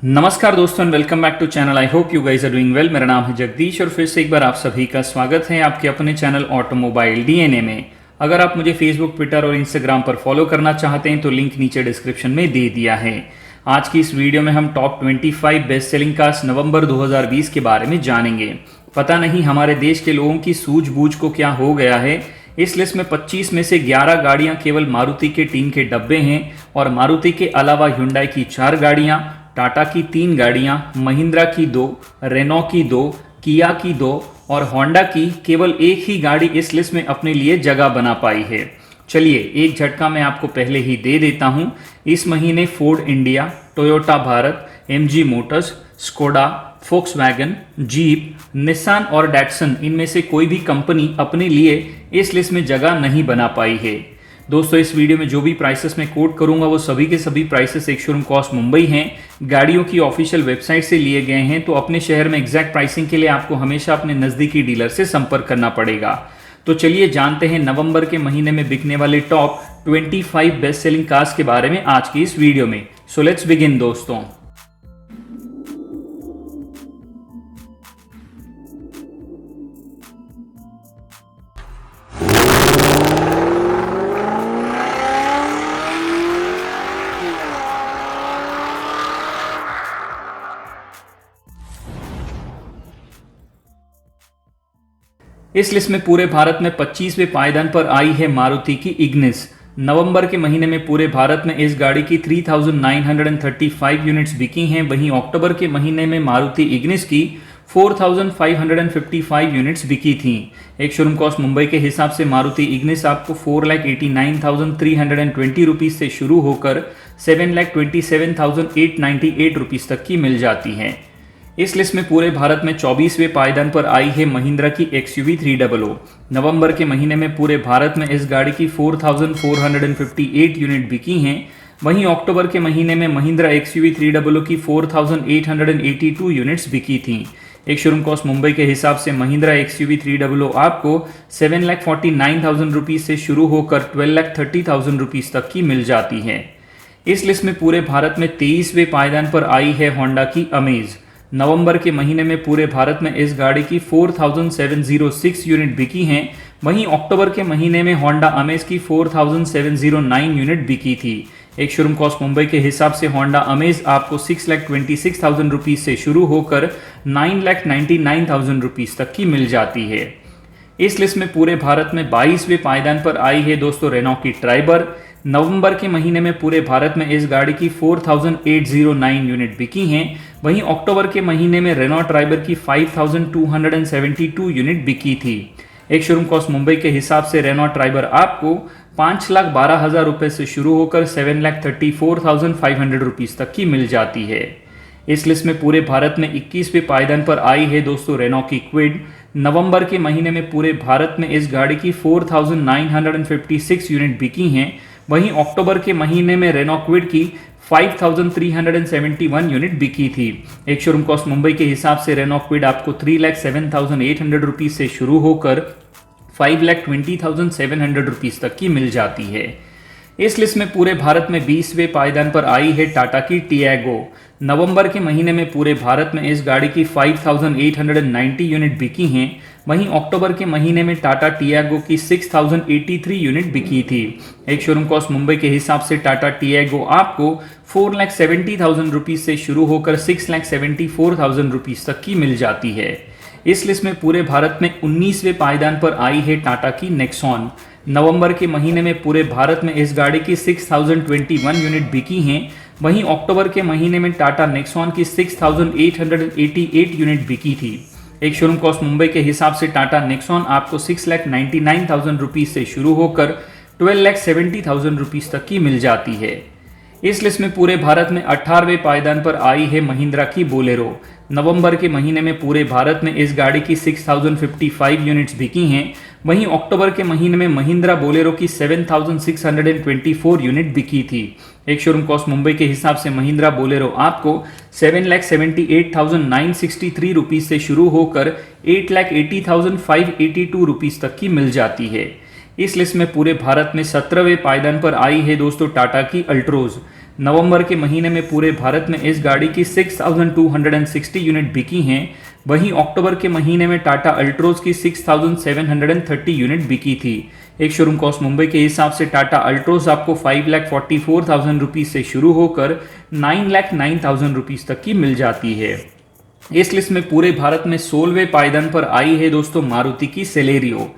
नमस्कार दोस्तों and welcome back to channel. I hope you guys are doing well. मेरा नाम है जगदीश और फिर से एक बार आप सभी का स्वागत है आपके अपने चैनल ऑटोमोबाइल डीएनए में। अगर आप मुझे फेसबुक, ट्विटर और इंस्टाग्राम पर फॉलो करना चाहते हैं तो लिंक नीचे डिस्क्रिप्शन में दे दिया है। आज की इस वीडियो में हम टॉप 25 बेस्ट सेलिंग कार्स नवंबर 2020 के बारे में जानेंगे। पता नहीं हमारे देश के लोगों की सूझबूझ को क्या हो गया है। इस लिस्ट में 25 में से 11 गाड़ियां केवल मारुति के टीम के डब्बे हैं और मारुति के अलावा हुंडई की 4 गाड़ियां, टाटा की 3 गाड़ियां, महिंद्रा की 2, रेनो की 2, किया की 2 और होंडा की केवल एक ही गाड़ी इस लिस्ट में अपने लिए जगह बना पाई है। चलिए एक झटका मैं आपको पहले ही दे देता हूं। इस महीने Ford India, Toyota Bharat, MG Motors, Skoda, Volkswagen, jeep, Nissan और डैटसन इनमें से कोई भी कंपनी अपने लिए इस लिस्ट में जगह नहीं बना पाई है। दोस्तों इस वीडियो में जो भी प्राइसेस मैं कोट करूंगा वो सभी के सभी प्राइसेस एक शोरूम कॉस्ट मुंबई हैं, गाड़ियों की ऑफिशियल वेबसाइट से लिए गए हैं। तो अपने शहर में एग्जैक्ट प्राइसिंग के लिए आपको हमेशा अपने नजदीकी डीलर से संपर्क करना पड़ेगा। तो चलिए जानते हैं नवंबर के महीने में बिकने वाले टॉप 25 बेस्ट सेलिंग कार्स के बारे में आज की इस वीडियो में। सो लेट्स बिगिन दोस्तों। इस लिस्ट में पूरे भारत में 25वें पायदान पर आई है मारुति की इग्निस। नवंबर के महीने में पूरे भारत में इस गाड़ी की 3935 यूनिट्स बिकी हैं। वहीं अक्टूबर के महीने में मारुति इग्निस की 4555 यूनिट्स बिकी थी। एक शोरूम कॉस्ट मुंबई के हिसाब से मारुति इग्निस आपको 4,89,320 रुपीज से शुरू होकर 7,27,898 रुपीज तक की मिल जाती है। इस लिस्ट में पूरे भारत में 24वें पायदान पर आई है महिंद्रा की XUV 300। नवंबर के महीने में पूरे भारत में इस गाड़ी की 4458 यूनिट बिकी हैं। वहीं अक्टूबर के महीने में महिंद्रा XUV 300 की 4882 यूनिट्स बिकी थी। एक शोरूम कॉस्ट मुंबई के हिसाब से महिंद्रा XUV 300 आपको 7,49,000 रुपीज से शुरू होकर 12,30,000 रुपीज तक की मिल जाती है। इस लिस्ट में पूरे भारत में 23वें पायदान पर आई है होंडा की अमेज। नवंबर के महीने में पूरे भारत में इस गाड़ी की 4706 यूनिट बिकी हैं। वहीं अक्टूबर के महीने में होंडा अमेज की 4709 यूनिट बिकी थी। एक शोरूम कॉस्ट मुंबई के हिसाब से होंडा अमेज आपको 6,26,000 रुपीज से शुरू होकर 9,99,000 रुपीज तक की मिल जाती है। इस लिस्ट में पूरे भारत में 22वें पायदान पर आई है दोस्तों रेनो की ट्राइबर। नवंबर के महीने में पूरे भारत में इस गाड़ी की 4809 यूनिट बिकी हैं। वहीं अक्टूबर के महीने में रेनो ट्राइबर की 5272 यूनिट बिकी थी। एक शोरूम कॉस्ट मुंबई के हिसाब से रेनो ट्राइबर आपको 5,12,000 रुपए से शुरू होकर 7,34,500 रुपीज तक की मिल जाती है। इस लिस्ट में पूरे भारत में 21वें पायदान पर आई है दोस्तों रेनो की क्विड। नवंबर के महीने में पूरे भारत में इस गाड़ी की 4956 यूनिट बिकी हैं। वहीं अक्टूबर के महीने में रेनो क्विड की 5371 यूनिट बिकी थी। एक शोरूम कॉस्ट मुंबई के हिसाब से रेनो क्विड आपको 3,07,800 रुपीज से शुरू होकर 5,20,700 रुपीज तक की मिल जाती है। इस लिस्ट में पूरे भारत में 20वें पायदान पर आई है टाटा की टियागो। नवंबर के महीने में पूरे भारत में इस गाड़ी की 5890 यूनिट बिकी हैं। वहीं अक्टूबर के महीने में टाटा टियागो की 6083 यूनिट बिकी थी। एक शोरूम कॉस्ट मुंबई के हिसाब से टाटा टियागो आपको 4,70,000 रुपीज से शुरू होकर 6,74,000 रुपीज तक की मिल जाती है। इस लिस्ट में पूरे भारत में 19वें पायदान पर आई है टाटा की नेक्सॉन। नवंबर के महीने में पूरे भारत में इस गाड़ी की 6021 यूनिट बिकी हैं। वहीं अक्टूबर के महीने में टाटा नेक्सॉन की 6888 यूनिट बिकी थी। एक शोरूम कॉस्ट मुंबई के हिसाब से टाटा नेक्सॉन आपको 6,99,000 रुपीज से शुरू होकर 12,70,000 रुपीज तक की मिल जाती है। इस लिस्ट में पूरे भारत में 18वें पायदान पर आई है महिंद्रा की बोलेरो। नवंबर के महीने में पूरे भारत में इस गाड़ी की 6055 यूनिट्स बिकी हैं। वहीं अक्टूबर के महीने में महिंद्रा बोलेरो की 7624 यूनिट बिकी थी। एक शोरूम कॉस्ट मुंबई के हिसाब से महिंद्रा बोलेरो आपको 7,78,963 रुपीज से शुरू होकर 8,80,582 रुपीज तक की मिल जाती है। इस लिस्ट में पूरे भारत में 17वें पायदान पर आई है दोस्तों टाटा की अल्ट्रोज। नवंबर के महीने में पूरे भारत में इस गाड़ी की 6260 यूनिट बिकी हैं। वहीं अक्टूबर के महीने में टाटा अल्ट्रोज की 6730 यूनिट बिकी थी। एक शोरूम कॉस्ट मुंबई के हिसाब से टाटा अल्ट्रोज आपको 5,44,000 रुपीज से शुरू होकर 9,09,000 रुपीज तक की मिल जाती है। इस लिस्ट में पूरे भारत में 16वें पायदान पर आई है दोस्तों मारुति की सेलेरियो।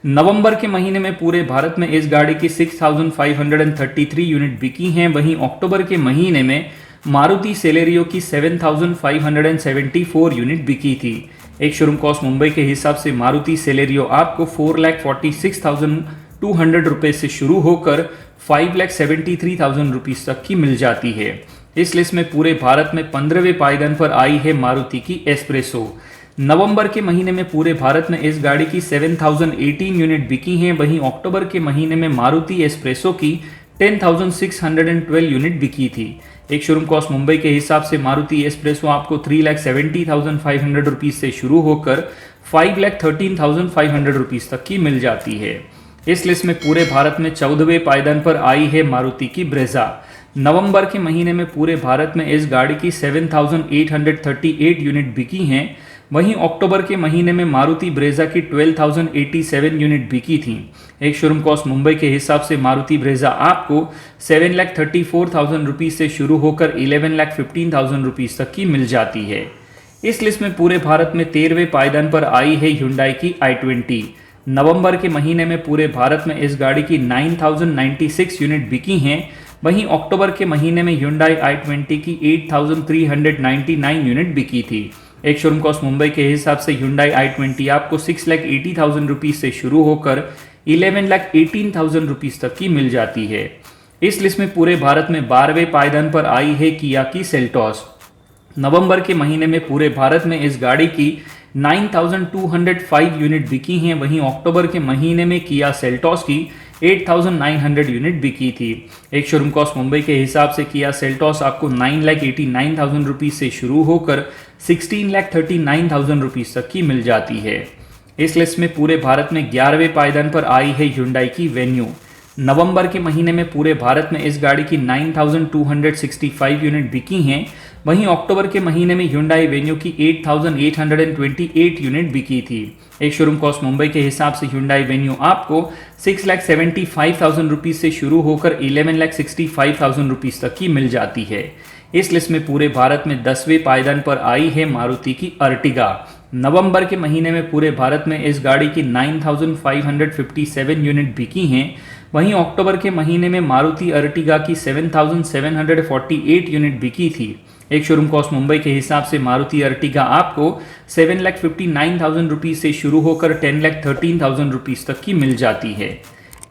नवंबर के महीने में पूरे भारत में इस गाड़ी की 6533 यूनिट बिकी हैं। वहीं अक्टूबर के महीने में मारुति सेलेरियो की 7574 यूनिट बिकी थी। एक शोरूम कॉस्ट मुंबई के हिसाब से मारुति सेलेरियो आपको 4,46,200 रुपये से शुरू होकर 5,73,000 रुपीज तक की मिल जाती है। इस लिस्ट में पूरे भारत में 15वें पायदान पर आई है मारुति की एस्प्रेसो। नवंबर के महीने में पूरे भारत में इस गाड़ी की 7018 यूनिट बिकी हैं। वहीं अक्टूबर के महीने में मारुति एस्प्रेसो की 10,612 यूनिट बिकी थी। एक शोरूम कॉस्ट मुंबई के हिसाब से मारुति एस्प्रेसो आपको 3,70,500 रुपीज से शुरू होकर 5,13,500 रुपीज तक की मिल जाती है। इस लिस्ट में पूरे भारत में 14वें पायदान पर आई है मारुति की ब्रेजा। नवंबर के महीने में पूरे भारत में इस गाड़ी की 7,838 यूनिट बिकी हैं। वहीं अक्टूबर के महीने में मारुति ब्रेजा की 12,087 यूनिट बिकी थी। एक शोरूम कॉस्ट मुंबई के हिसाब से मारुति ब्रेजा आपको 7,34,000 रुपीज से शुरू होकर 11,15,000 रुपीज तक की मिल जाती है। इस लिस्ट में पूरे भारत में 13वें पायदान पर आई है Hyundai की i20। नवंबर के महीने में पूरे भारत में इस गाड़ी की 9,096 यूनिट बिकी हैं। वहीं अक्टूबर के महीने में Hyundai i20 की 8,399 यूनिट बिकी थी। एक शोरूम कॉस्ट मुंबई के हिसाब से Hyundai i20 आपको 6,80,000 रुपीज से शुरू होकर 11,18,000 रुपीज तक की मिल जाती है। इस लिस्ट में पूरे भारत में 12वें पायदान पर आई है किया की सेल्टॉस। नवंबर के महीने में पूरे भारत में इस गाड़ी की 9,205 यूनिट बिकी हैं। वहीं अक्टूबर के महीने में किया सेल्टॉस की 8,900 यूनिट बिकी थी। एक शोरूम कॉस्ट मुंबई के हिसाब से किया सेल्टॉस आपको 9,89,000 रुपीज से शुरू होकर 16,39,000 रुपीज तक की मिल जाती है। इस लिस्ट में पूरे भारत में 11वें पायदान पर आई है Hyundai की वेन्यू। नवंबर के महीने में पूरे भारत में इस गाड़ी की 9,265 यूनिट बिकी हैं। वहीं अक्टूबर के महीने में Hyundai वेन्यू की 8,828 यूनिट बिकी थी। एक शोरूम कॉस्ट मुंबई के हिसाब से Hyundai वेन्यू आपको 6,75,000 रुपीज से शुरू होकर 11,65,000 रुपीज तक की मिल जाती है। इस लिस्ट में पूरे भारत में 10वें पायदान पर आई है मारुति की अर्टिगा। नवंबर के महीने में पूरे भारत में इस गाड़ी की 9,557 यूनिट बिकी हैं। वहीं अक्टूबर के महीने में मारुति अर्टिगा की 7,748 यूनिट बिकी थी। एक शोरूम कॉस्ट मुंबई के हिसाब से मारुति अर्टिगा आपको 7,59,000 रुपीज से शुरू होकर 10,13,000 रुपीज तक की मिल जाती है।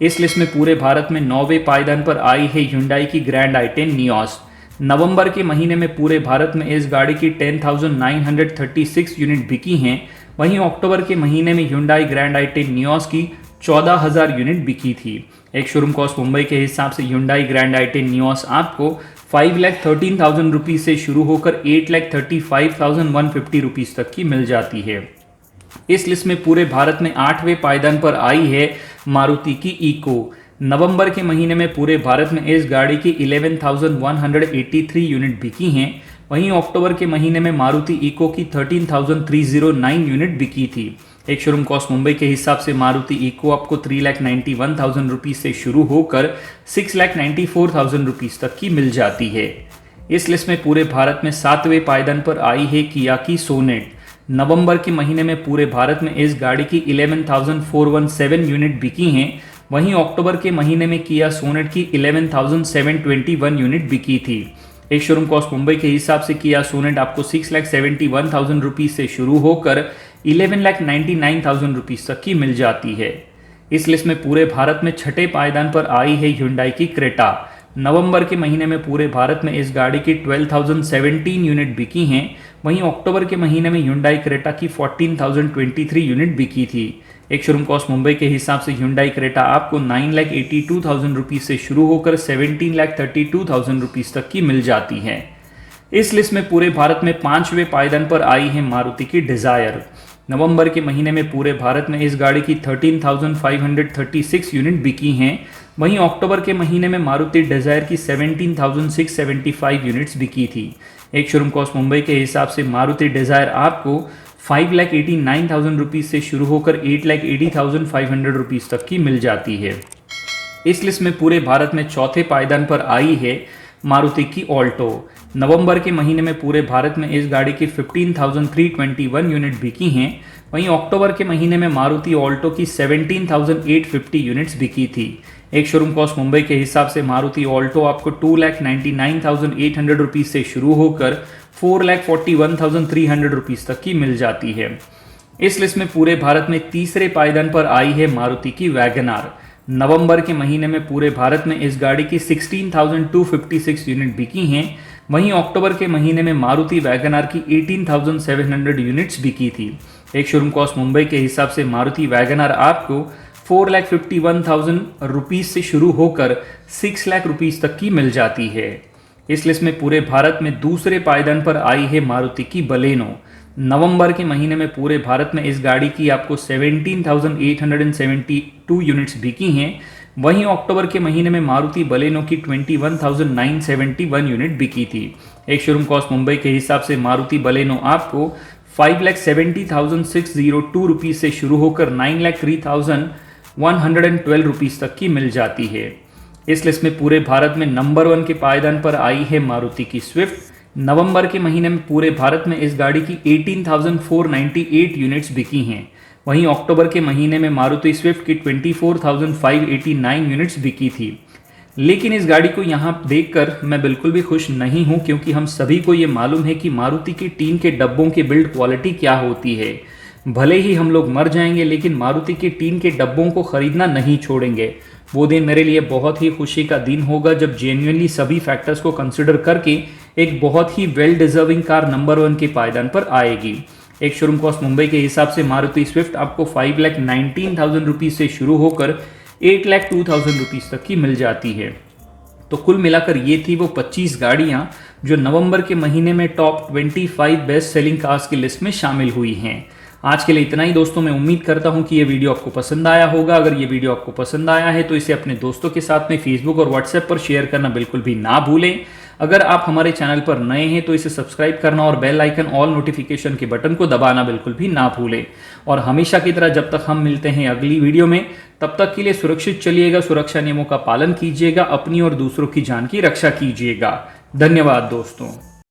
इस लिस्ट में पूरे भारत में 9वें पायदान पर आई है Hyundai की ग्रैंड i10 नियोस। नवंबर के महीने में पूरे भारत में इस गाड़ी की 10,936 यूनिट बिकी हैं। वहीं अक्टूबर के महीने में Hyundai ग्रैंड i10 नियोस की 14,000 यूनिट बिकी थी। एक शोरूम कॉस्ट मुंबई के हिसाब से Hyundai ग्रैंड i10 नियोस आपको 5,13,000 रुपीज से शुरू होकर 8,35,150 रुपीज तक की मिल जाती है। इस लिस्ट में पूरे भारत में 8वें पायदान पर आई है मारुति की इको। नवंबर के महीने में पूरे भारत में इस गाड़ी की 11,183 यूनिट बिकी हैं। वहीं अक्टूबर के महीने में मारुति इको की 13,309 यूनिट बिकी थी। एक शोरूम कॉस्ट मुंबई के हिसाब से मारुति इको आपको 3,91,000 रुपीज से शुरू होकर 6,94,000 रुपीज तक की मिल जाती है। इस लिस्ट में पूरे भारत में 7वें पायदान पर आई है किया की सोनेट। नवंबर के महीने में पूरे भारत में इस गाड़ी की 11,417 यूनिट बिकी हैं। वहीं अक्टूबर के महीने में किया सोनेट की 11,721 यूनिट बिकी थी। एक शोरूम कॉस्ट मुंबई के हिसाब से किया सोनेट आपको 6,71,000 रुपीज से शुरू होकर 11,99,000 रुपीज तक की मिल जाती है। इस लिस्ट में पूरे भारत में छठे पायदान पर आई है Hyundai की क्रेटा। नवंबर के महीने में पूरे भारत में इस गाड़ी की 12,017 यूनिट बिकी हैं। वहीं अक्टूबर के महीने में Hyundai क्रेटा की 14,023 यूनिट बिकी थी। एक शोरूम कॉस्ट मुंबई के हिसाब से Hyundai क्रेटा आपको 9,82,000 रुपीज से शुरू होकर 17,32,000 रुपीज तक की मिल जाती है। इस लिस्ट में पूरे भारत में 5वें पायदान पर आई है मारुति की डिजायर। नवंबर के महीने में पूरे भारत में इस गाड़ी की 13,536 यूनिट बिकी हैं। वहीं अक्टूबर के महीने में मारुति डिजायर की 17,675 यूनिट्स बिकी थी। एक शोरूम कॉस्ट मुंबई के हिसाब से मारुति डिजायर आपको 5,89,000 रुपीज़ से शुरू होकर 8,80,500 रुपीज़ तक की मिल जाती है। इस लिस्ट में पूरे भारत में चौथे पायदान पर आई है मारुति की ऑल्टो। नवंबर के महीने में पूरे भारत में इस गाड़ी की 15,321 यूनिट बिकी हैं। वहीं अक्टूबर के महीने में मारुति ऑल्टो की 17,850 यूनिट्स बिकी थी। एक शोरूम कॉस्ट मुंबई के हिसाब से मारुति ऑल्टो आपको 2,99,800 रुपीज़ से शुरू होकर 4,41,300 रुपीज़ तक की मिल जाती है। इस लिस्ट में पूरे भारत में तीसरे पायदान पर आई है मारुति की वैगनआर। नवंबर के महीने में पूरे भारत में इस गाड़ी की 16,256 यूनिट बिकी हैं। वहीं अक्टूबर के महीने में मारुति वैगनआर की 18,700 यूनिट्स बिकी थी। एक शोरूम कॉस्ट मुंबई के हिसाब से मारुति वैगनआर आपको 4,51,000 रुपीज़ से शुरू होकर 6 लाख रुपीज़ तक की मिल जाती है। इस लिस्ट में पूरे भारत में दूसरे पायदान पर आई है मारुति की बलेनो। नवंबर के महीने में पूरे भारत में इस गाड़ी की आपको 17,872 यूनिट्स बिकी हैं। वहीं अक्टूबर के महीने में मारुति बलेनो की 21,971 यूनिट बिकी थी। एक शोरूम कॉस्ट मुंबई के हिसाब से मारुति बलेनो आपको 5,70,602 रुपीज़ से शुरू होकर 9,03,112 रुपीज़ तक की मिल जाती है। इस लिस्ट में पूरे भारत में नंबर 1 के पायदान पर आई है मारुति की स्विफ्ट। नवंबर के महीने में पूरे भारत में इस गाड़ी की 18,498 यूनिट्स बिकी हैं। वहीं अक्टूबर के महीने में मारुति स्विफ्ट की 24,589 यूनिट्स बिकी थी। लेकिन इस गाड़ी को यहाँ देखकर मैं बिल्कुल भी खुश नहीं हूँ, क्योंकि हम सभी को ये मालूम है कि मारुति की टीम के डब्बों की बिल्ड क्वालिटी क्या होती है। भले ही हम लोग मर जाएंगे, लेकिन मारुति की टीम के डब्बों को खरीदना नहीं छोड़ेंगे। वो दिन मेरे लिए बहुत ही खुशी का दिन होगा जब जेन्युइनली सभी फैक्टर्स को कंसिडर करके एक बहुत ही वेल डिजर्विंग कार नंबर 1 के पायदान पर आएगी। एक शोरूम कॉस्ट मुंबई के हिसाब से मारुति स्विफ्ट आपको 5,19,000 रुपीज़ से शुरू होकर 8,02,000 रुपीज़ तक की मिल जाती है। तो कुल मिलाकर ये थी वो 25 गाड़ियाँ जो नवंबर के महीने में टॉप 25 बेस्ट सेलिंग कार्स की लिस्ट में शामिल हुई हैं। आज के लिए इतना ही दोस्तों। मैं उम्मीद करता हूं कि ये वीडियो आपको पसंद आया होगा। अगर ये वीडियो आपको पसंद आया है तो इसे अपने दोस्तों के साथ में फेसबुक और व्हाट्सएप पर शेयर करना बिल्कुल भी ना भूलें। अगर आप हमारे चैनल पर नए हैं तो इसे सब्सक्राइब करना और बेल आइकन ऑल नोटिफिकेशन के बटन को दबाना बिल्कुल भी ना भूलें। और हमेशा की तरह जब तक हम मिलते हैं अगली वीडियो में, तब तक के लिए सुरक्षित चलिएगा, सुरक्षा नियमों का पालन कीजिएगा, अपनी और दूसरों की जान की रक्षा कीजिएगा। धन्यवाद दोस्तों।